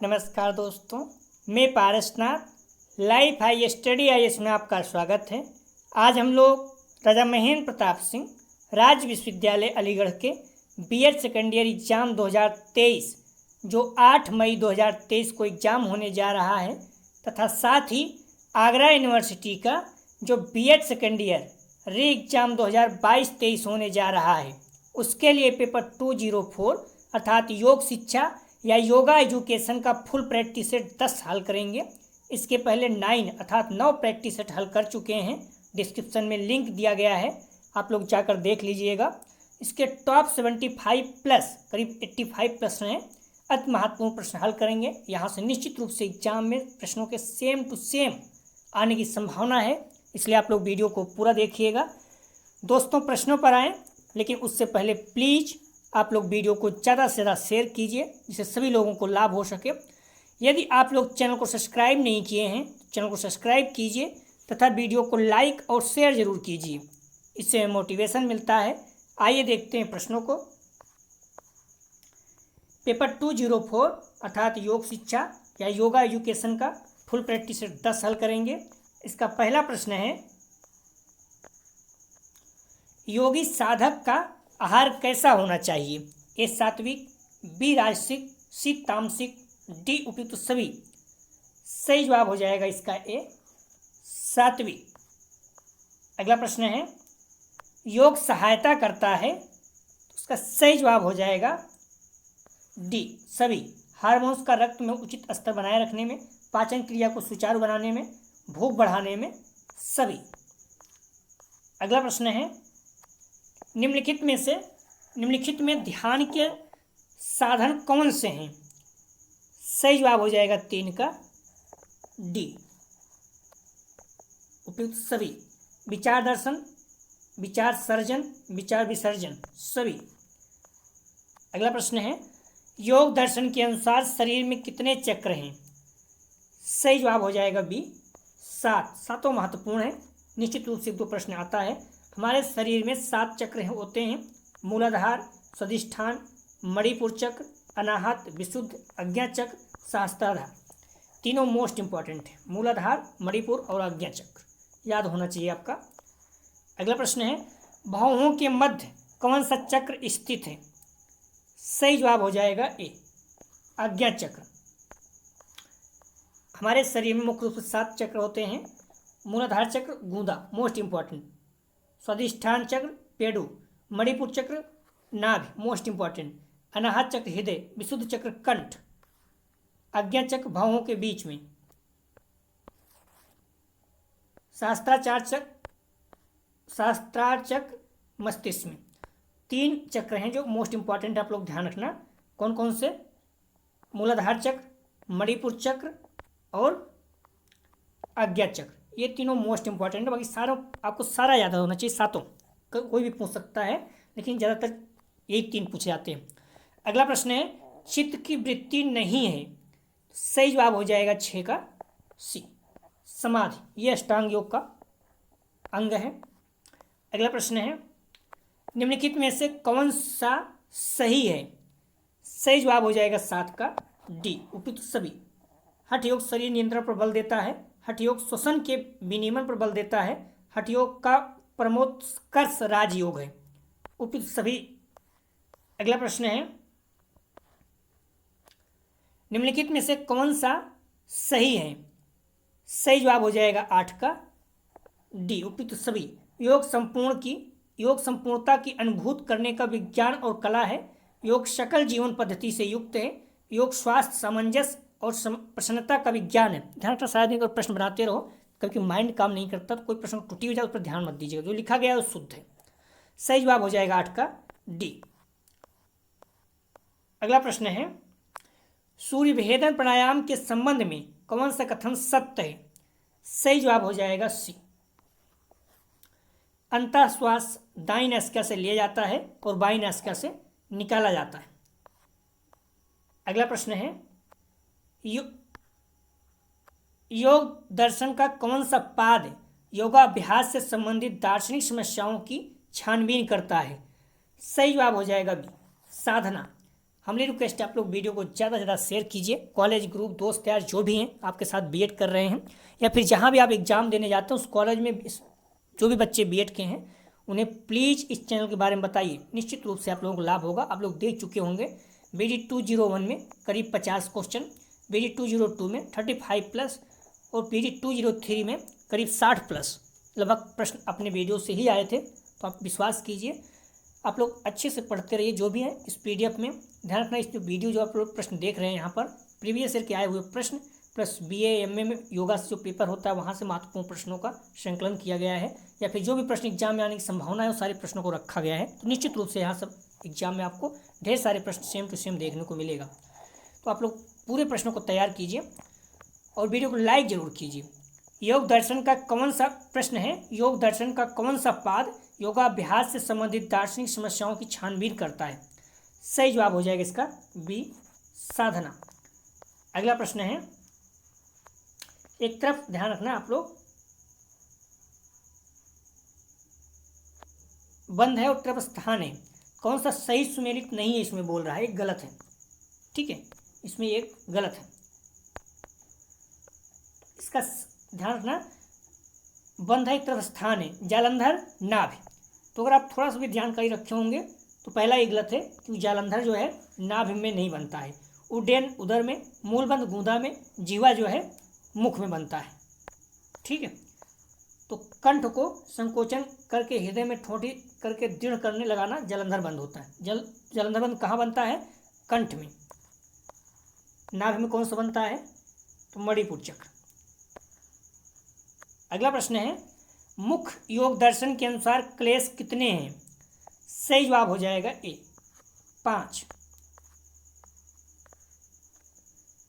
नमस्कार दोस्तों, मैं Parasnath life high study IAS में आपका स्वागत है। आज हम लोग राजा महेंद्र प्रताप सिंह राज्य विश्वविद्यालय अलीगढ़ के BEd सेकेंड ईयर एग्ज़ाम 2023 जो 8 मई 2023 को एग्ज़ाम होने जा रहा है तथा साथ ही आगरा यूनिवर्सिटी का जो BEd सेकेंड ईयर री एग्ज़ाम 2022-23 होने जा रहा है, उसके लिए पेपर 204 अर्थात योग शिक्षा या योगा एजुकेशन का फुल प्रैक्टिस सेट 10 हल करेंगे। इसके पहले 9 अर्थात 9 प्रैक्टिस सेट हल कर चुके हैं। डिस्क्रिप्शन में लिंक दिया गया है, आप लोग जाकर देख लीजिएगा। इसके टॉप 75 प्लस करीब 85 प्रश्न हैं। अति महत्वपूर्ण प्रश्न हल करेंगे। यहाँ से निश्चित रूप से एग्जाम में प्रश्नों के सेम टू सेम आने की संभावना है, इसलिए आप लोग वीडियो को पूरा देखिएगा। दोस्तों, प्रश्नों पर आएँ, लेकिन उससे पहले प्लीज़ आप लोग वीडियो को ज़्यादा से ज़्यादा शेयर कीजिए जिससे सभी लोगों को लाभ हो सके। यदि आप लोग चैनल को सब्सक्राइब नहीं किए हैं, चैनल को सब्सक्राइब कीजिए तथा वीडियो को लाइक और शेयर ज़रूर कीजिए, इससे मोटिवेशन मिलता है। आइए देखते हैं प्रश्नों को। पेपर 204 अर्थात योग शिक्षा या योगा एजुकेशन का फुल प्रैक्टिस 10 हल करेंगे। इसका पहला प्रश्न है, योगी साधक का आहार कैसा होना चाहिए? ए सात्विक, बी राजसिक, सी तामसिक, डी उपयुक्त सभी। सही जवाब हो जाएगा इसका ए सात्विक। अगला प्रश्न है, योग सहायता करता है, तो उसका सही जवाब हो जाएगा डी सभी। हार्मोन्स का रक्त में उचित स्तर बनाए रखने में, पाचन क्रिया को सुचारू बनाने में, भूख बढ़ाने में, सभी। अगला प्रश्न है, निम्नलिखित में ध्यान के साधन कौन से हैं? सही जवाब हो जाएगा 3 का डी उपयुक्त सभी। विचार दर्शन, विचार सर्जन, विचार विसर्जन, सभी। अगला प्रश्न है, योग दर्शन के अनुसार शरीर में कितने चक्र हैं? सही जवाब हो जाएगा बी 7। सातों महत्वपूर्ण है, निश्चित रूप से 2 प्रश्न आता है। हमारे शरीर में 7 चक्र होते हैं, मूलाधार, स्वादिष्ठान, मणिपुर चक्र, अनाहत, विशुद्ध, आज्ञा चक्र, सहस्त्राधार। तीनों मोस्ट इंपॉर्टेंट है, मूलाधार, मणिपुर और आज्ञा चक्र, याद होना चाहिए आपका। अगला प्रश्न है, भौहों के मध्य कौन सा चक्र स्थित है? सही जवाब हो जाएगा ए आज्ञा चक्र। हमारे शरीर में मुख्य रूप से 7 चक्र होते हैं। मूलाधार चक्र गूंदा मोस्ट इंपॉर्टेंट, स्वादिष्ठान चक्र पेडू, मणिपुर चक्र नाभि मोस्ट इंपॉर्टेंट, अनाहत चक्र हृदय, विशुद्ध चक्र कंठ, आज्ञा चक्र भौहों के बीच में, सहस्त्रार चक्र मस्तिष्क में। 3 चक्र हैं जो मोस्ट इंपॉर्टेंट, आप लोग ध्यान रखना। कौन कौन से? मूलाधार चक्र, मणिपुर चक्र और आज्ञा चक्र, ये तीनों मोस्ट इंपॉर्टेंट है। बाकी सारों आपको सारा याद होना चाहिए, सातों। कोई भी पूछ सकता है, लेकिन ज़्यादातर यही 3 पूछे जाते हैं। अगला प्रश्न है, चित्त की वृत्ति नहीं है, सही जवाब हो जाएगा 6 का सी समाधि। ये अष्टांग योग का अंग है। अगला प्रश्न है, निम्नलिखित में से कौन सा सही है? सही जवाब हो जाएगा 7 का डी उपयुक्त सभी। हठ योग शरीर नियंत्रण पर बल देता है, हठ योग श्वसन के विनियमन पर बल देता है, हठ योग का परमोत्कर्ष राजयोग है, उपयुक्त सभी। अगला प्रश्न है, निम्नलिखित में से कौन सा सही है? सही जवाब हो जाएगा 8 का डी उपयुक्त सभी। योग संपूर्णता की अनुभूति करने का विज्ञान और कला है। योग सकल जीवन पद्धति से युक्त है। योग स्वास्थ्य, सामंजस्य और प्रसन्नता का विज्ञान है। ध्यान रखना, सारा दिन प्रश्न बनाते रहो, क्योंकि माइंड काम नहीं करता, तो कोई प्रश्न त्रुटि हो जाए उस पर ध्यान मत दीजिएगा, जो लिखा गया है वो शुद्ध है। सही जवाब हो जाएगा 8 का डी। अगला प्रश्न है, सूर्य भेदन प्राणायाम के संबंध में कौन सा कथन सत्य है? सही जवाब हो जाएगा सी। अंतः श्वास दाईं नासिका से लिया जाता है और बाईं नासिका से निकाला जाता है। अगला प्रश्न है, योग दर्शन का कौन सा पाद योगाभ्यास से संबंधित दार्शनिक समस्याओं की छानबीन करता है? सही जवाब हो जाएगा बी साधना। हमारी रिक्वेस्ट है आप लोग वीडियो को ज़्यादा से ज़्यादा शेयर कीजिए। कॉलेज ग्रुप दोस्त यार जो भी हैं आपके साथ बीएड कर रहे हैं या फिर जहाँ भी आप एग्ज़ाम देने जाते हैं उस कॉलेज में जो भी बच्चे बीएड के हैं उन्हें प्लीज़ इस चैनल के बारे में बताइए। निश्चित रूप से आप लोगों को लाभ होगा। आप लोग देख चुके होंगे BD 201 में करीब 50 क्वेश्चन, BD 202 में 35 प्लस और BD 203 में करीब 60 प्लस लगभग प्रश्न अपने वीडियो से ही आए थे। तो आप विश्वास कीजिए, आप लोग अच्छे से पढ़ते रहिए। जो भी है इस PDF में ध्यान रखना, इस जो वीडियो जो आप लोग प्रश्न देख रहे हैं यहाँ पर प्रीवियस ईयर के आए हुए प्रश्न प्लस BA MA में योगा से जो पेपर होता है वहाँ से महत्वपूर्ण प्रश्नों का संकलन किया गया है, या फिर जो भी प्रश्न एग्जाम में आने की संभावना है वो सारे प्रश्नों को रखा गया है। तो निश्चित रूप से यहाँ सब एग्जाम में आपको ढेर सारे प्रश्न सेम टू सेम देखने को मिलेगा। तो आप लोग पूरे प्रश्नों को तैयार कीजिए और वीडियो को लाइक जरूर कीजिए। योग दर्शन का कौन सा प्रश्न है, योग दर्शन का कौन सा पाद योगाभ्यास से संबंधित दार्शनिक समस्याओं की छानबीन करता है? सही जवाब हो जाएगा इसका B, साधना। अगला प्रश्न है, एक तरफ ध्यान रखना आप लोग, बंध है और तरफ स्थान है। कौन सा सही सुमेलित नहीं है इसमें बोल रहा है, एक गलत है। ठीक है, इसमें एक गलत है, इसका ध्यान रखना। बंध है, एक तरफ स्थान है, जालंधर नाभ। तो अगर आप थोड़ा सा भी जानकारी रखे होंगे तो पहला ये गलत है, क्योंकि जालंधर जो है नाभ में नहीं बनता है। उड्डयन उदर में, मूलबंध गूदा में, जीवा जो है मुख में बनता है। ठीक है, तो कंठ को संकोचन करके हृदय में ठोंठी करके दृढ़ करने लगाना जलंधर बंध होता है। जलंधर बंध कहाँ बनता है? कंठ में। नाभि में कौन सा बनता है? तो मणिपुर चक्र। अगला प्रश्न है, मुख योग दर्शन के अनुसार क्लेश कितने हैं? सही जवाब हो जाएगा A, 5।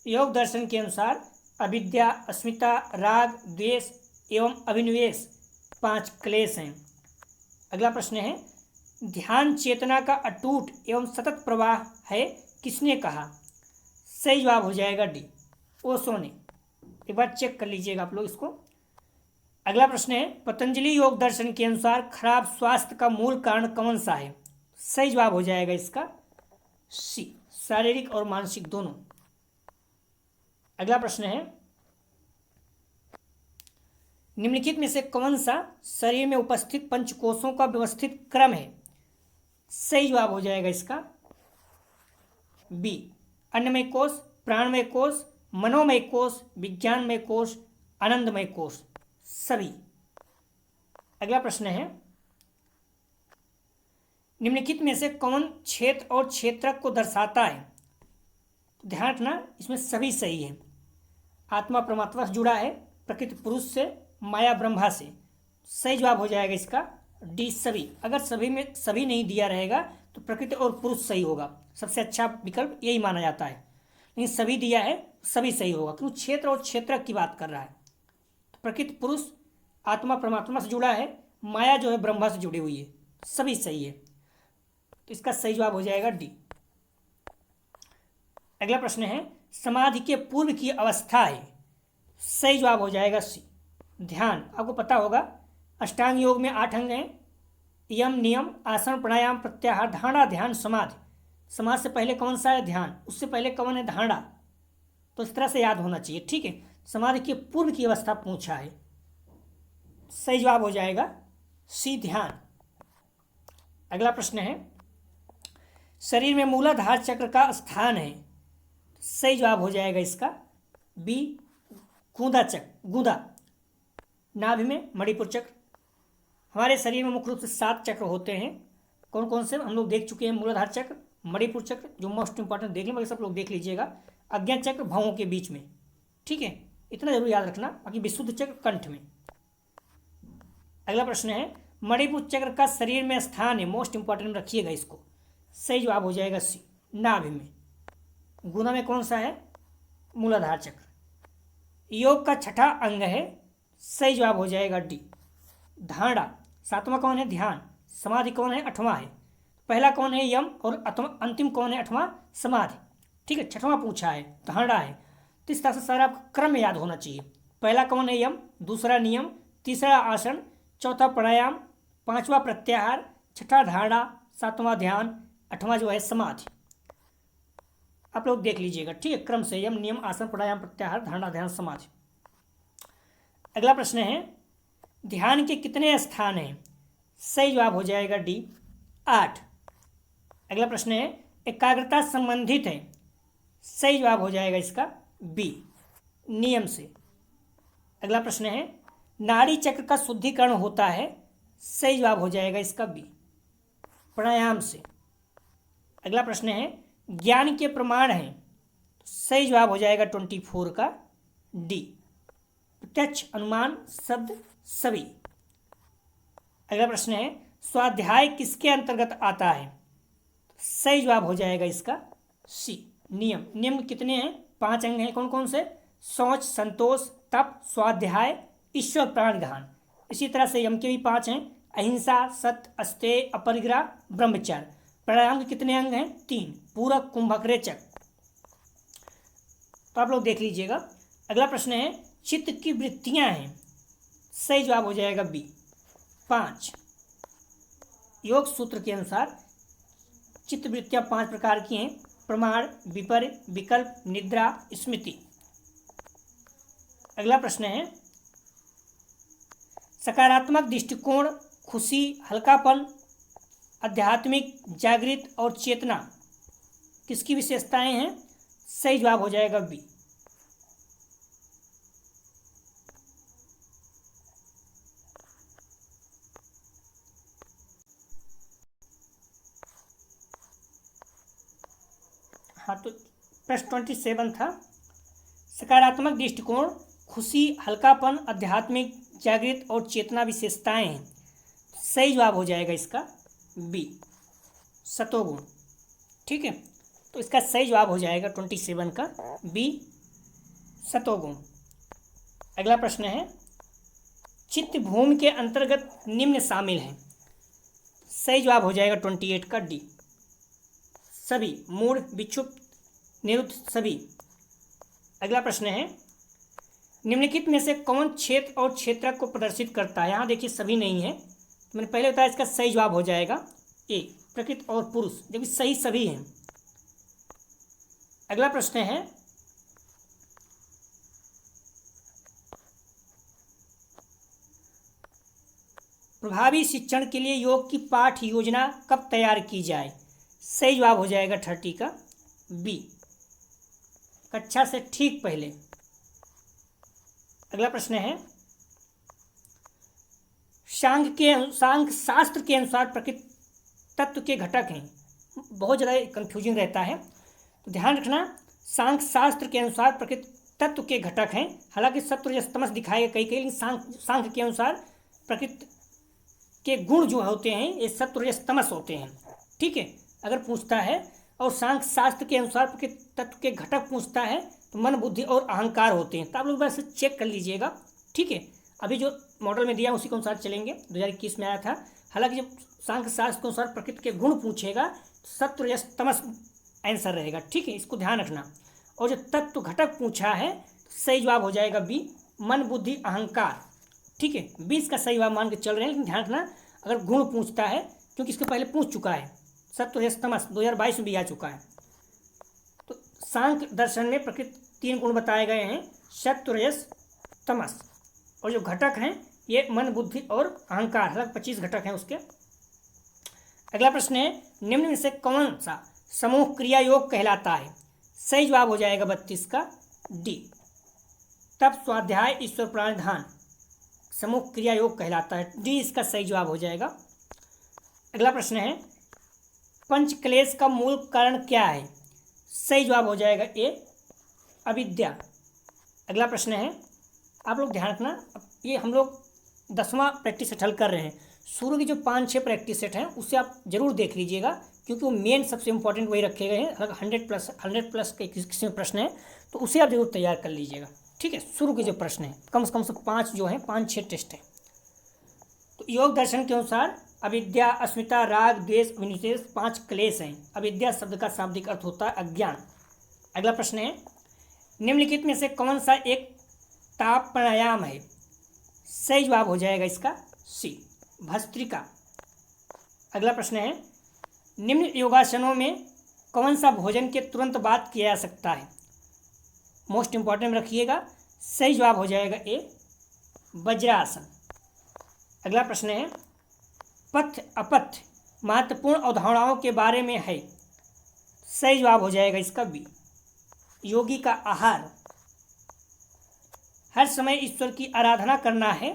योग दर्शन के अनुसार अविद्या, अस्मिता, राग, द्वेष एवं अभिनिवेश 5 क्लेश हैं। अगला प्रश्न है, ध्यान चेतना का अटूट एवं सतत प्रवाह है, किसने कहा? सही जवाब हो जाएगा D, ओशो ने। एक बार चेक कर लीजिएगा आप लोग इसको। अगला प्रश्न है, पतंजलि योग दर्शन के अनुसार खराब स्वास्थ्य का मूल कारण कौन सा है? सही जवाब हो जाएगा इसका C, शारीरिक और मानसिक दोनों। अगला प्रश्न है, निम्नलिखित में से कौन सा शरीर में उपस्थित पंचकोशों का व्यवस्थित क्रम है? सही जवाब हो जाएगा इसका B, अन्नमय कोश, प्राणमय कोश, मनोमय कोश, विज्ञानमय कोश, आनंदमय कोश सभी। अगला प्रश्न है, निम्नलिखित में से कौन क्षेत्र और क्षेत्रक को दर्शाता है? ध्यान रखना, इसमें सभी सही है। आत्मा परमात्मा से जुड़ा है, प्रकृति पुरुष से, माया ब्रह्मा से। सही जवाब हो जाएगा इसका D, सभी। अगर सभी में सभी नहीं दिया रहेगा तो प्रकृति और पुरुष सही होगा, सबसे अच्छा विकल्प यही माना जाता है। लेकिन सभी दिया है, सभी सही होगा, क्योंकि क्षेत्र और क्षेत्रक की बात कर रहा है। तो प्रकृति पुरुष, आत्मा परमात्मा से जुड़ा है, माया जो है ब्रह्मा से जुड़ी हुई है, सभी सही है। तो इसका सही जवाब हो जाएगा D। अगला प्रश्न है, समाधि के पूर्व की अवस्था है। सही जवाब हो जाएगा C, ध्यान। आपको पता होगा अष्टांग योग में 8 अंग हैं, यम, नियम, आसन, प्राणायाम, प्रत्याहार, धारणा, ध्यान, समाधि। समाधि से पहले कौन सा है? ध्यान। उससे पहले कौन है? धारणा। तो इस तरह से याद होना चाहिए। ठीक है, समाधि के पूर्व की अवस्था पूछा है, सही जवाब हो जाएगा C, ध्यान। अगला प्रश्न है, शरीर में मूलाधार चक्र का स्थान है। सही जवाब हो जाएगा इसका B, गूदा चक्र, गूदा। नाभि में मणिपुर चक्र। हमारे शरीर में मुख्य रूप से 7 चक्र होते हैं। कौन कौन से हम लोग देख चुके हैं? मूलाधार चक्र, मणिपुर चक्र जो मोस्ट इंपॉर्टेंट देख लें, सब लोग देख लीजिएगा। अज्ञा चक्र भौहों के बीच में। ठीक है, इतना जरूर याद रखना। बाकी विशुद्ध चक्र कंठ में। अगला प्रश्न है, मणिपुर चक्र का शरीर में स्थान है, मोस्ट इंपॉर्टेंट रखिएगा इसको। सही जवाब हो जाएगा C, नाभि में। गुना में कौन सा है? मूलाधार चक्र। योग का 6ठा अंग है। सही जवाब हो जाएगा D, धारणा। 7वां कौन है? ध्यान। समाधि कौन है? 8वां है। पहला कौन है? यम। और अंतिम कौन है? 8वां समाधि। ठीक है, 6वां पूछा है, धारणा है। तो इस तरह से सारा आपको क्रम याद होना चाहिए। पहला कौन है? यम। दूसरा नियम, तीसरा आसन, चौथा प्राणायाम, 5वां प्रत्याहार, 6ठा धारणा, 7वां ध्यान, 8वां जो है समाधि। आप लोग देख लीजिएगा, ठीक है। क्रम से यम, नियम, आसन, प्राणायाम, प्रत्याहार, धारणा, ध्यान, समाज। अगला प्रश्न है, ध्यान के कितने स्थान हैं? सही जवाब हो जाएगा डी, 8। अगला प्रश्न है, एकाग्रता संबंधित है? सही जवाब हो जाएगा इसका बी, नियम से। अगला प्रश्न है, नाड़ी चक्र का शुद्धिकरण होता है? सही जवाब हो जाएगा इसका बी, प्राणायाम से। अगला प्रश्न है, ज्ञान के प्रमाण हैं? सही जवाब हो जाएगा 24 का डी, प्रत्यक्ष, अनुमान, शब्द, सभी। अगला प्रश्न है, स्वाध्याय किसके अंतर्गत आता है? सही जवाब हो जाएगा इसका सी, नियम। नियम कितने हैं? 5 अंग हैं। कौन कौन से? शौच, संतोष, तप, स्वाध्याय, ईश्वर प्राणिधान। इसी तरह से यम के भी 5 हैं, अहिंसा, सत्य, अस्तेय, अपरिग्रह, ब्रह्मचर्य। प्राणायाम के कितने अंग हैं? 3, पूरक, कुंभक, रेचक। तो आप लोग देख लीजिएगा। अगला प्रश्न है, चित्त की वृत्तियां हैं? सही जवाब हो जाएगा बी, 5। योग सूत्र के अनुसार चित्त वृत्तियां 5 प्रकार की हैं, प्रमाण, विपर्य, विकल्प, निद्रा, स्मृति। अगला प्रश्न है, सकारात्मक दृष्टिकोण, खुशी, हल्कापन, आध्यात्मिक, जागृत और चेतना किसकी विशेषताएं हैं? सही जवाब हो जाएगा बी। हाँ, तो प्रश्न 27 था, सकारात्मक दृष्टिकोण, खुशी, हल्कापन, आध्यात्मिक, जागृत और चेतना विशेषताएं हैं। सही जवाब हो जाएगा इसका बी, सतोगुण। ठीक है, तो इसका सही जवाब हो जाएगा 27 का बी, सतोगुण। अगला प्रश्न है, चित्त भूमि के अंतर्गत निम्न शामिल हैं? सही जवाब हो जाएगा 28 का डी, सभी, मूढ़, विक्षुप्त, निरुद्ध, सभी। अगला प्रश्न है, निम्नलिखित में से कौन क्षेत्र और क्षेत्रक को प्रदर्शित करता है? यहाँ देखिए सभी नहीं है, तो मैंने पहले बताया इसका सही जवाब हो जाएगा ए, प्रकृति और पुरुष, जबकि सही सभी हैं। अगला प्रश्न है, प्रभावी शिक्षण के लिए योग की पाठ योजना कब तैयार की जाए? सही जवाब हो जाएगा 30 का बी, कक्षा से ठीक पहले। अगला प्रश्न है, सांख्य शास्त्र के अनुसार प्रकृति तत्व के घटक हैं? बहुत ज़्यादा कंफ्यूजिंग रहता है, तो ध्यान रखना, सांख्य शास्त्र के अनुसार प्रकृति तत्व के घटक हैं। हालांकि सत्व रजस तमस दिखाए गए कई, लेकिन सांख्य के अनुसार प्रकृति के गुण जो होते हैं ये सत्व रजस तमस होते हैं। ठीक है, अगर पूछता है, और सांख्य शास्त्र के अनुसार प्रकृति तत्व के घटक पूछता है तो मन, बुद्धि और अहंकार होते हैं। तो आप लोग बस चेक कर लीजिएगा। ठीक है, अभी जो मॉडल में दिया उसी के अनुसार चलेंगे, 2021 में आया था। हालांकि जब सांख्य शास्त्र के अनुसार प्रकृति के गुण पूछेगा तो सत्व रजस तमस आंसर रहेगा। ठीक है, इसको ध्यान रखना। और जो तत्व घटक पूछा है तो सही जवाब हो जाएगा बी, मन, बुद्धि, अहंकार। ठीक है, 20 का सही जवाब मान के चल रहे हैं, लेकिन ध्यान रखना अगर गुण पूछता है, क्योंकि इसके पहले पूछ चुका है, सत्व रजस तमस 2022 में भी आ चुका है। तो सांख्य दर्शन में प्रकृति 3 गुण बताए गए हैं, सत्व रजस तमस, और जो घटक हैं ये मन, बुद्धि और अहंकार, लगभग 25 घटक हैं उसके। अगला प्रश्न है, निम्न में से कौन सा समूह क्रिया योग कहलाता है? सही जवाब हो जाएगा 32 का डी, तप, स्वाध्याय, ईश्वर प्राणिधान समूह क्रिया योग कहलाता है। डी इसका सही जवाब हो जाएगा। अगला प्रश्न है, पंच क्लेश का मूल कारण क्या है? सही जवाब हो जाएगा ए, अविद्या। अगला प्रश्न है, आप लोग ध्यान रखना, ये हम लोग 10वां प्रैक्टिस सेट हल कर रहे हैं। शुरू की जो 5-6 प्रैक्टिस सेट हैं उससे आप जरूर देख लीजिएगा, क्योंकि वो मेन सबसे इंपॉर्टेंट वही रखे गए हैं। अगर 100+ के किसी में प्रश्न है तो उसे आप जरूर तैयार कर लीजिएगा। ठीक है, शुरू के जो प्रश्न हैं कम से 5 जो हैं, 5-6 टेस्ट हैं। तो योग दर्शन के अनुसार अविद्या, अस्मिता, राग, द्वेष, विनिषेध 5 क्लेश हैं। अविद्या शब्द का शाब्दिक अर्थ होता है अज्ञान। अगला प्रश्न है, निम्नलिखित में से कौन सा एक ताप प्राणायाम है? सही जवाब हो जाएगा इसका सी, भस्त्रिका। अगला प्रश्न है, निम्न योगासनों में कौन सा भोजन के तुरंत बाद किया जा सकता है? मोस्ट इंपॉर्टेंट रखिएगा। सही जवाब हो जाएगा ए, वज्रासन। अगला प्रश्न है, पथ्य अपथ्य महत्वपूर्ण अवधारणाओं के बारे में है। सही जवाब हो जाएगा इसका बी, योगी का आहार। हर समय ईश्वर की आराधना करना है।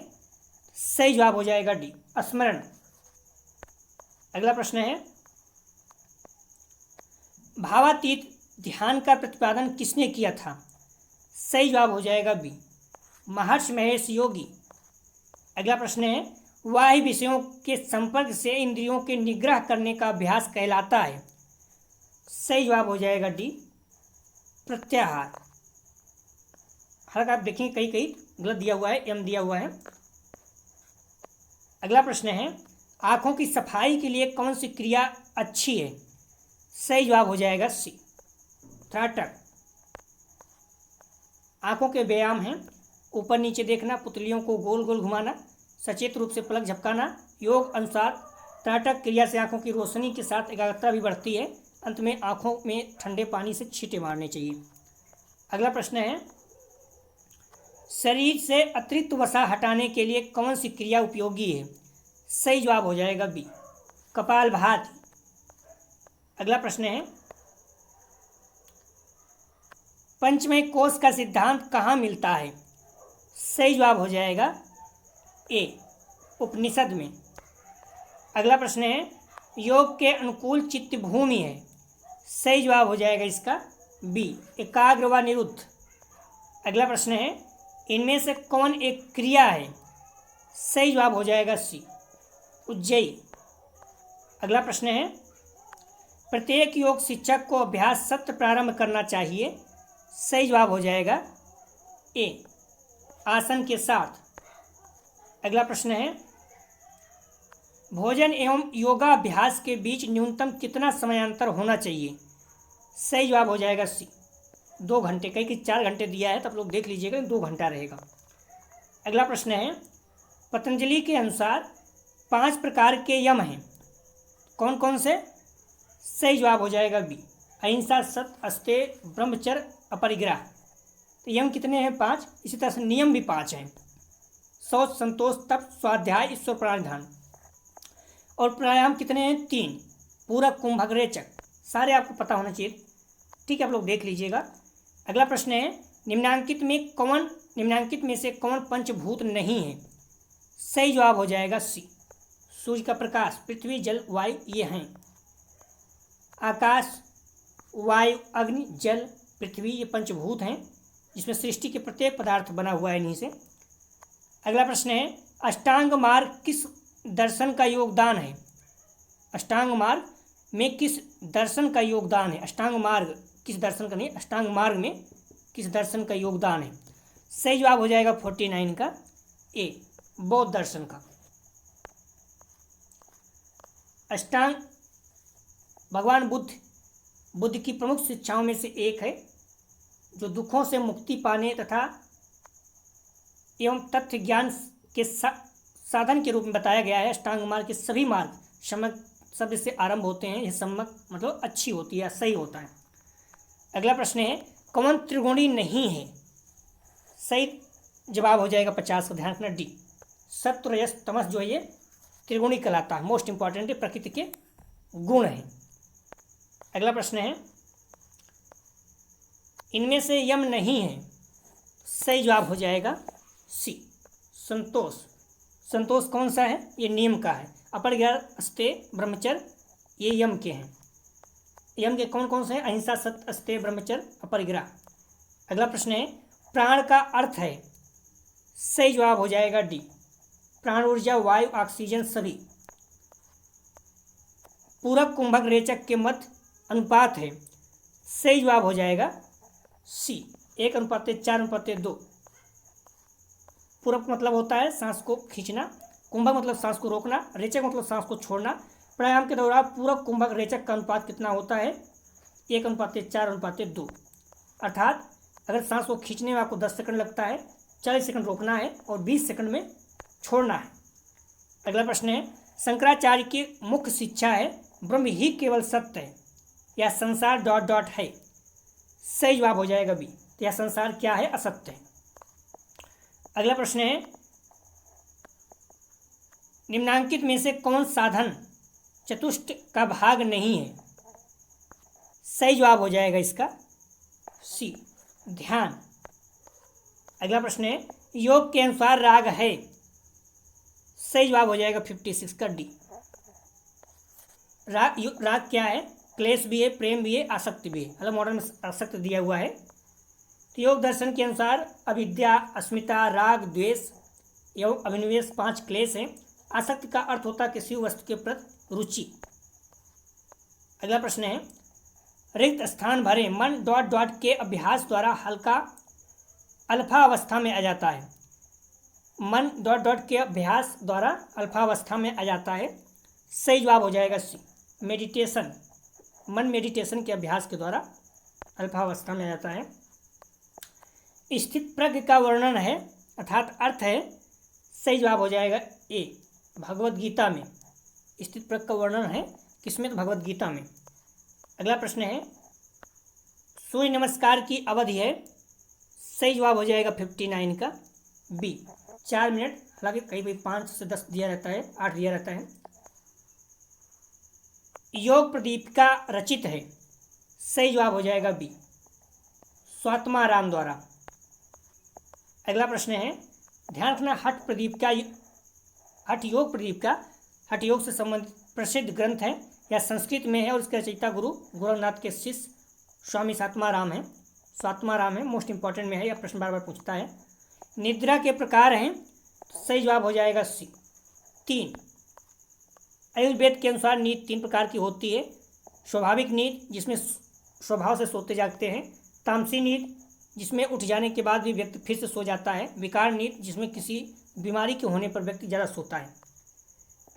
सही जवाब हो जाएगा डी, स्मरण। अगला प्रश्न है, भावातीत ध्यान का प्रतिपादन किसने किया था? सही जवाब हो जाएगा बी, महर्षि महेश योगी। अगला प्रश्न है, बाह्य विषयों के संपर्क से इंद्रियों के निग्रह करने का अभ्यास कहलाता है। सही जवाब हो जाएगा डी, प्रत्याहार। हालांकि आप देखेंगे कहीं कहीं गलत दिया हुआ है, एम दिया हुआ है। अगला प्रश्न है, आंखों की सफाई के लिए कौन सी क्रिया अच्छी है? सही जवाब हो जाएगा सी, त्राटक। आंखों के व्यायाम हैं, ऊपर नीचे देखना, पुतलियों को गोल गोल घुमाना, सचेत रूप से पलक झपकाना। योग अनुसार त्राटक क्रिया से आंखों की रोशनी के साथ एकाग्रता भी बढ़ती है। अंत में आंखों में ठंडे पानी से छींटे मारने चाहिए। अगला प्रश्न है, शरीर से अतिरिक्त वसा हटाने के लिए कौन सी क्रिया उपयोगी है? सही जवाब हो जाएगा बी, कपालभाति। अगला प्रश्न है, पंचमय कोश का सिद्धांत कहाँ मिलता है? सही जवाब हो जाएगा ए, उपनिषद में। अगला प्रश्न है, योग के अनुकूल चित्त भूमि है। सही जवाब हो जाएगा इसका बी, एकाग्र व निरुद्ध। अगला प्रश्न है, इनमें से कौन एक क्रिया है? सही जवाब हो जाएगा सी, उज्जयी। अगला प्रश्न है, प्रत्येक योग शिक्षक को अभ्यास सत्र प्रारंभ करना चाहिए। सही जवाब हो जाएगा ए, आसन के साथ। अगला प्रश्न है, भोजन एवं योगाभ्यास के बीच न्यूनतम कितना समयांतर होना चाहिए? सही जवाब हो जाएगा सी, 2 घंटे। कहीं कि 4 घंटे दिया है तो आप लोग देख लीजिएगा, 2 घंटा रहेगा। अगला प्रश्न है, पतंजलि के अनुसार 5 प्रकार के यम हैं, कौन कौन से? सही जवाब हो जाएगा बी, अहिंसा, सत्य, अस्तेय, ब्रह्मचर्य, अपरिग्रह। तो यम कितने हैं? 5। इसी तरह से नियम भी 5 हैं, शौच, संतोष, तप, स्वाध्याय, ईश्वर प्राणिधान। और प्राणायाम कितने हैं? 3, पूरक, कुंभक, रेचक। सारे आपको पता होना चाहिए, ठीक है, आप लोग देख लीजिएगा। अगला प्रश्न है, निम्नांकित में से कौन पंचभूत नहीं है? सही जवाब हो जाएगा सी, सूर्य का प्रकाश, पृथ्वी, जल, वायु, ये हैं। आकाश, वायु, अग्नि, जल, पृथ्वी, ये पंचभूत हैं, जिसमें सृष्टि के प्रत्येक पदार्थ बना हुआ है इन्हीं से। अगला प्रश्न है, अष्टांग मार्ग किस दर्शन का योगदान है? अष्टांग मार्ग में किस दर्शन का योगदान है? अष्टांग मार्ग किस दर्शन का नहीं, अष्टांग मार्ग में किस दर्शन का योगदान है? सही जवाब हो जाएगा 49 का ए, बौद्ध दर्शन का। अष्टांग भगवान बुद्ध की प्रमुख शिक्षाओं में से एक है, जो दुखों से मुक्ति पाने तथा एवं तथ्य ज्ञान के साधन के रूप में बताया गया है। अष्टांग मार्ग के सभी मार्ग सम्यक शब्द से आरंभ होते हैं। यह सम्यक मतलब अच्छी होती है, सही होता है। अगला प्रश्न है, कौन त्रिगुणी नहीं है? सही जवाब हो जाएगा 50 का, ध्यान रखना डी, सत्व, रजस, तमस जो है ये त्रिगुणी कहलाता है। मोस्ट इंपॉर्टेंट है, प्रकृति के गुण हैं। अगला प्रश्न है, इनमें से यम नहीं है। सही जवाब हो जाएगा सी, संतोष। संतोष कौन सा है? ये नियम का है। अपरिग्रह, अस्तेय, ब्रह्मचर्य, ये यम के हैं। यम के कौन कौन से हैं? अहिंसा, सत्य, अस्तेय, ब्रह्मचर्य, अपरिग्रह। अगला प्रश्न है, प्राण का अर्थ है? सही जवाब हो जाएगा डी, प्राण ऊर्जा, वायु, ऑक्सीजन सभी। पूरक, कुंभक, रेचक के मध्य अनुपात है। सही जवाब हो जाएगा सी, 1:4:2। पूरक मतलब होता है सांस को खींचना, कुंभक मतलब सांस को रोकना, रेचक मतलब सांस को छोड़ना। प्राणायाम के दौरान पूरक, कुंभक, रेचक का अनुपात कितना होता है? 1:4:2। अर्थात अगर सांस को खींचने में आपको 10 सेकंड लगता है, 40 सेकंड रोकना है और 20 सेकंड में छोड़ना है। अगला प्रश्न है, शंकराचार्य की मुख्य शिक्षा है ब्रह्म ही केवल सत्य है। या संसार डॉट डॉट है? सही जवाब हो जाएगा बी। तो यह संसार क्या है? असत्य है। अगला प्रश्न है, निम्नांकित में से कौन साधन चतुष्ट का भाग नहीं है? सही जवाब हो जाएगा इसका सी, ध्यान। अगला प्रश्न है, योग के अनुसार राग है? सही जवाब हो जाएगा 56 का डी। राग क्या है? क्लेश भी है, प्रेम भी है, आसक्ति भी है। मतलब मॉडर्न में आसक्ति दिया हुआ है। तो योग दर्शन के अनुसार अविद्या, अस्मिता, राग, द्वेष एवं अभिनिवेश 5 क्लेश हैं। आसक्ति का अर्थ होता है किसी वस्तु के प्रति रुचि। अगला प्रश्न है, रिक्त स्थान भरे मन डॉट डॉट के अभ्यास द्वारा हल्का अल्फा अवस्था में आ जाता है। मन डॉट डॉट के अभ्यास द्वारा अल्फा अवस्था में आ जाता है। सही जवाब हो जाएगा सी, मेडिटेशन। मन मेडिटेशन के अभ्यास के द्वारा अल्फा अवस्था में आ जाता है। स्थित प्रज्ञ का वर्णन है अर्थात अर्थ है। सही जवाब हो जाएगा ए, भगवत गीता में। स्थित प्रज्ञ का वर्णन है किसमें? तो भगवत गीता में। अगला प्रश्न है, सूर्य नमस्कार की अवधि है? सही जवाब हो जाएगा 59 का बी, 4 मिनट। हालांकि कहीं भी 5 से 10 दिया रहता है, 8 दिया रहता है। योग प्रदीपिका रचित है? सही जवाब हो जाएगा बी, स्वात्माराम द्वारा। अगला प्रश्न है, ध्यान रखना, हठ प्रदीपिका, हठ योग प्रदीपिका हठ योग से संबंधित प्रसिद्ध ग्रंथ है या संस्कृत में है और इसके रचयिता गुरु गोरखनाथ के शिष्य स्वामी स्वात्माराम है। स्वात्माराम है, मोस्ट इंपॉर्टेंट में है, यह प्रश्न बार बार पूछता है। निद्रा के प्रकार हैं? सही जवाब हो जाएगा सी, 3। आयुर्वेद के अनुसार नींद 3 प्रकार की होती है। स्वाभाविक नींद, जिसमें स्वभाव से सोते जागते हैं। तामसी नींद, जिसमें उठ जाने के बाद भी व्यक्ति फिर से सो जाता है। विकार नींद, जिसमें किसी बीमारी के होने पर व्यक्ति ज़्यादा सोता है।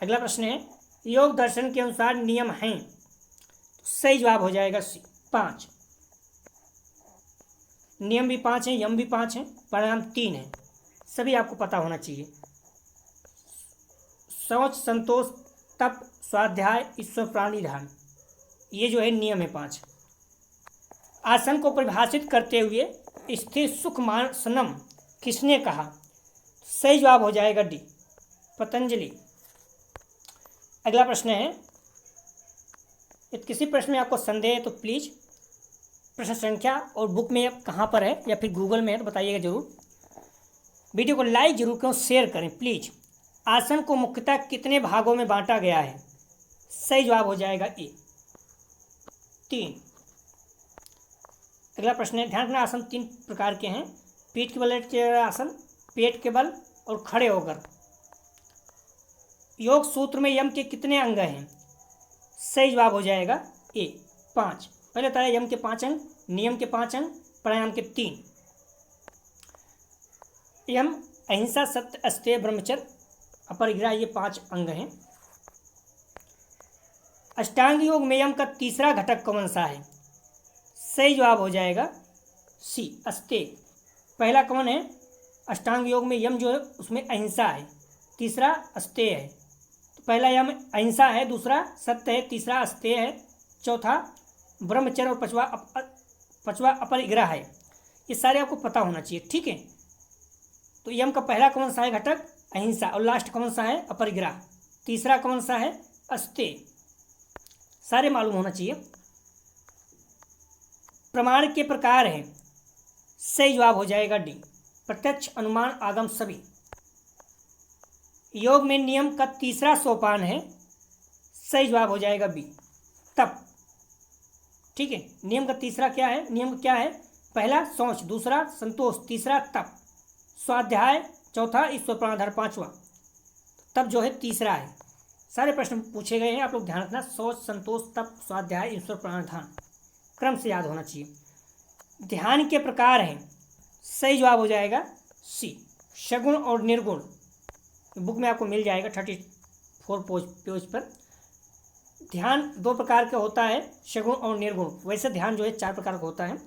अगला प्रश्न है, योग दर्शन के अनुसार नियम हैं? सही जवाब हो जाएगा सी, 5। नियम भी 5 हैं, यम भी 5 हैं, परिणाम 3 है। सभी आपको पता होना चाहिए। शौच, संतोष, तप, स्वाध्याय, ईश्वर प्राणी ध्यान, ये जो है नियम है 5। आसन को परिभाषित करते हुए स्थिर सुखमासनम किसने कहा? सही जवाब हो जाएगा डी, पतंजलि। अगला प्रश्न है, यदि किसी प्रश्न में आपको संदेह है तो प्लीज़ प्रश्न संख्या और बुक में कहाँ पर है या फिर गूगल में है तो बताइएगा जरूर। वीडियो को लाइक जरूर करें, शेयर करें प्लीज़। आसन को मुख्यतः कितने भागों में बांटा गया है? सही जवाब हो जाएगा ए, 3। अगला प्रश्न है, ध्यान रखना, आसन 3 प्रकार के हैं। पीठ के बल लेटे आसन, पेट के बल और खड़े होकर। योग सूत्र में यम के कितने अंग हैं? सही जवाब हो जाएगा ए, 5। पहले बताया यम के 5 अंग, नियम के 5 अंग, प्राणायाम के 3। यम अहिंसा, सत्य, अस्तेय, ब्रह्मचर्य, अपरिग्रह, ये 5 अंग हैं। अष्टांग योग में यम का तीसरा घटक कौन सा है? सही जवाब हो जाएगा सी, अस्तेय। पहला कौन है? अष्टांग योग में यम जो है उसमें अहिंसा है, तीसरा अस्तेय है। तो पहला यम अहिंसा है, दूसरा सत्य है, तीसरा अस्तेय है, चौथा ब्रह्मचर्य और पांचवा अपरिग्रह है। ये सारे आपको पता होना चाहिए, ठीक है। तो यम का पहला कौन सा है घटक? अहिंसा। और लास्ट कौन सा है? अपरिग्रह। तीसरा कौन सा है? अस्तेय। सारे मालूम होना चाहिए। प्रमाण के प्रकार हैं? सही जवाब हो जाएगा डी, प्रत्यक्ष, अनुमान, आगम, सभी। योग में नियम का तीसरा सोपान है? सही जवाब हो जाएगा बी, तप। ठीक है, नियम का तीसरा क्या है? नियम क्या है? पहला शौच, दूसरा संतोष, तीसरा तप, स्वाध्याय चौथा, ईश्वर प्राणाधार पांचवा। तप जो है तीसरा है। सारे प्रश्न पूछे गए हैं, आप लोग ध्यान रखना। शौच, संतोष, तप, स्वाध्याय, ईश्वर प्राणाधान, क्रम से याद होना चाहिए। ध्यान के प्रकार हैं? सही जवाब हो जाएगा सी, सगुण और निर्गुण। बुक में आपको मिल जाएगा 34 पेज पर। ध्यान 2 प्रकार का होता है, सगुण और निर्गुण। वैसे ध्यान जो है 4 प्रकार का होता है।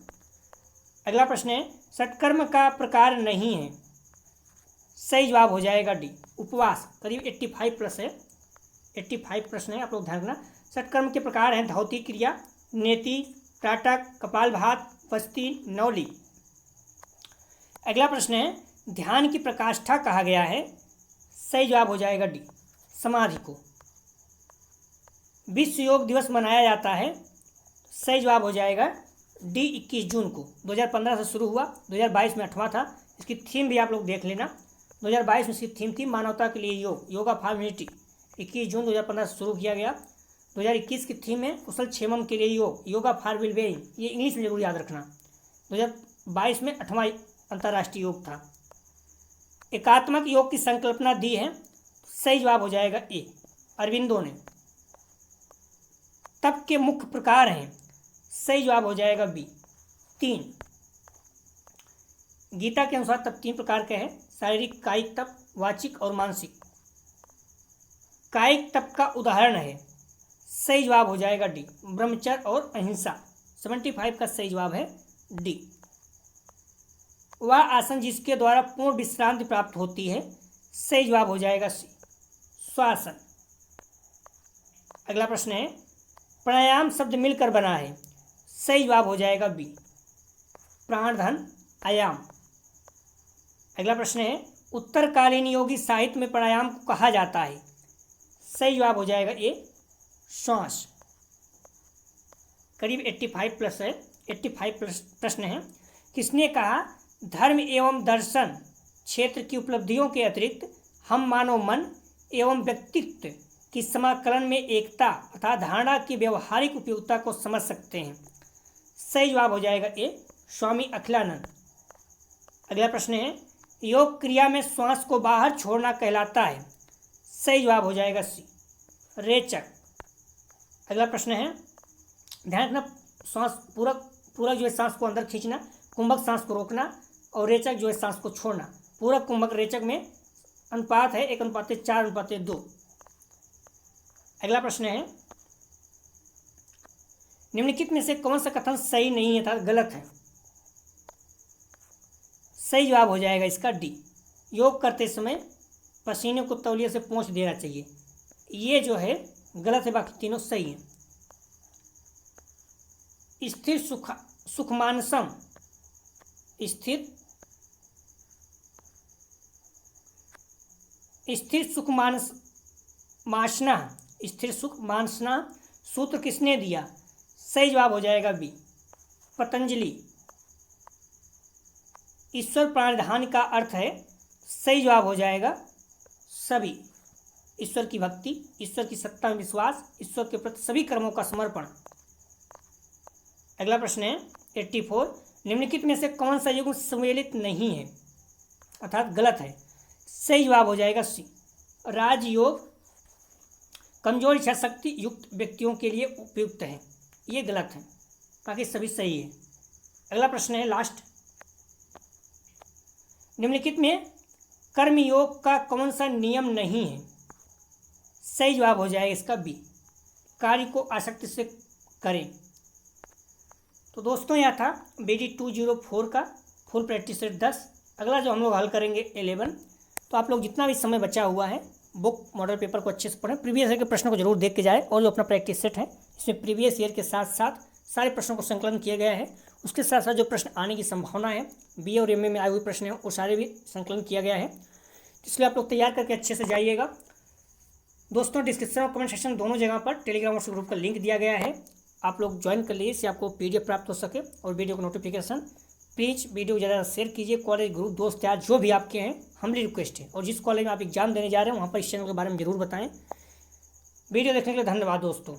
अगला प्रश्न है, सत्कर्म का प्रकार नहीं है? सही जवाब हो जाएगा डी, उपवास। करीब 85 प्लस है, 85 प्रश्न है, आप लोग ध्यान रखना। सत्कर्म के प्रकार हैं धौतिक क्रिया, नेति, टाटा, कपालभात, बस्ती, नौली। अगला प्रश्न है, ध्यान की प्रकाष्ठा कहा गया है। सही जवाब हो जाएगा डी, समाधि को। विश्व योग दिवस मनाया जाता है। सही जवाब हो जाएगा डी, 21 जून को। 2015 से शुरू हुआ, 2022 में 8वां था। इसकी थीम भी आप लोग देख लेना। 2022 में इसकी थीम थी मानवता के लिए योग, योगा फॉर ह्यूमैनिटी। 21 जून 2015 से शुरू किया गया। 2021 की थीम है कुशल क्षेमम के लिए योग, योगा फॉर वेल बीइंग। ये इंग्लिश में जरूर याद रखना। 2022 में 8वां अंतर्राष्ट्रीय योग था। एकात्मक योग की संकल्पना दी है। सही जवाब हो जाएगा ए, अरविंदो ने। तप के मुख्य प्रकार हैं। सही जवाब हो जाएगा बी, 3। गीता के अनुसार तप 3 प्रकार के हैं, शारीरिक, कायिक तप, वाचिक और मानसिक। कायिक तप का उदाहरण है। सही जवाब हो जाएगा डी, ब्रह्मचर्य और अहिंसा। 75 का सही जवाब है डी। वह आसन जिसके द्वारा पूर्ण विश्रांति प्राप्त होती है। सही जवाब हो जाएगा सी, श्वासन। अगला प्रश्न है, प्राणायाम शब्द मिलकर बना है। सही जवाब हो जाएगा बी, प्राण धन आयाम। अगला प्रश्न है, उत्तरकालीन योगी साहित्य में प्राणायाम को कहा जाता है। सही जवाब हो जाएगा ए, श्वास। करीब 85 प्लस है, 85 प्लस प्रश्न है। किसने कहा, धर्म एवं दर्शन क्षेत्र की उपलब्धियों के अतिरिक्त हम मानव मन एवं व्यक्तित्व की समाकलन में एकता तथा धारणा की व्यवहारिक उपयोगिता को समझ सकते हैं। सही जवाब हो जाएगा ए, स्वामी अखिलानंद। अगला प्रश्न है, योग क्रिया में श्वास को बाहर छोड़ना कहलाता है। सही जवाब हो जाएगा सी, रेचक। अगला प्रश्न है, ध्यान रखना, श्वास पूरक जो है सांस को अंदर खींचना, कुंभक सांस को रोकना और रेचक जो है सांस को छोड़ना। पूरक, कुंभक, रेचक में अनुपात है 1:4:2। अगला प्रश्न है, निम्नलिखित में से कौन सा कथन सही नहीं है, था गलत है। सही जवाब हो जाएगा इसका डी, योग करते समय पसीने को तौलिए से पोंछ देना चाहिए। ये जो है गलत है, बाकी तीनों सही है। स्थिर सुखमानसम, स्थिर सुख मासना, स्थिर सुख मानसना सूत्र किसने दिया। सही जवाब हो जाएगा बी, पतंजलि। ईश्वर प्राणिधान का अर्थ है। सही जवाब हो जाएगा सभी, ईश्वर की भक्ति, ईश्वर की सत्ता में विश्वास, ईश्वर के प्रति सभी कर्मों का समर्पण। अगला प्रश्न है 84, निम्नलिखित में से कौन सा युग्म सम्मिलित नहीं है अर्थात गलत है। सही जवाब हो जाएगा सी, राजयोग कमजोर इच्छा शक्ति युक्त व्यक्तियों के लिए उपयुक्त है। ये गलत है, बाकी सभी सही है। अगला प्रश्न है लास्ट, निम्नलिखित में कर्मयोग का कौन सा नियम नहीं है। सही जवाब हो जाएगा इसका बी, कार्य को आसक्ति से करें। तो दोस्तों यह था BD 204 का फुल प्रैक्टिस सेट 10। अगला जो हम लोग हल करेंगे 11। तो आप लोग जितना भी समय बचा हुआ है बुक मॉडल पेपर को अच्छे से पढ़ें, प्रीवियस ईयर के प्रश्नों को जरूर देख के जाए। और जो अपना प्रैक्टिस सेट है इसमें प्रीवियस ईयर के साथ साथ सारे प्रश्नों को संकलन किया गया है। उसके साथ साथ जो प्रश्न आने की संभावना है BA और MA में आए हुए प्रश्न हैं वो सारे भी संकलन किया गया है, इसलिए आप लोग तैयार करके अच्छे से जाइएगा। दोस्तों डिस्क्रिप्शन और कमेंट सेक्शन दोनों जगह पर टेलीग्राम और ग्रुप का लिंक दिया गया है, आप लोग ज्वाइन कर लीजिए, इससे आपको PDF प्राप्त हो सके। और वीडियो का नोटिफिकेशन प्लीज़ वीडियो ज़्यादा शेयर कीजिए। कॉलेज ग्रुप दोस्त यार जो भी आपके हैं, हमारी रिक्वेस्ट है। और जिस कॉलेज में आप एग्जाम देने जा रहे हैं वहाँ पर इस चैनल के बारे में जरूर बताएं। वीडियो देखने के लिए धन्यवाद दोस्तों।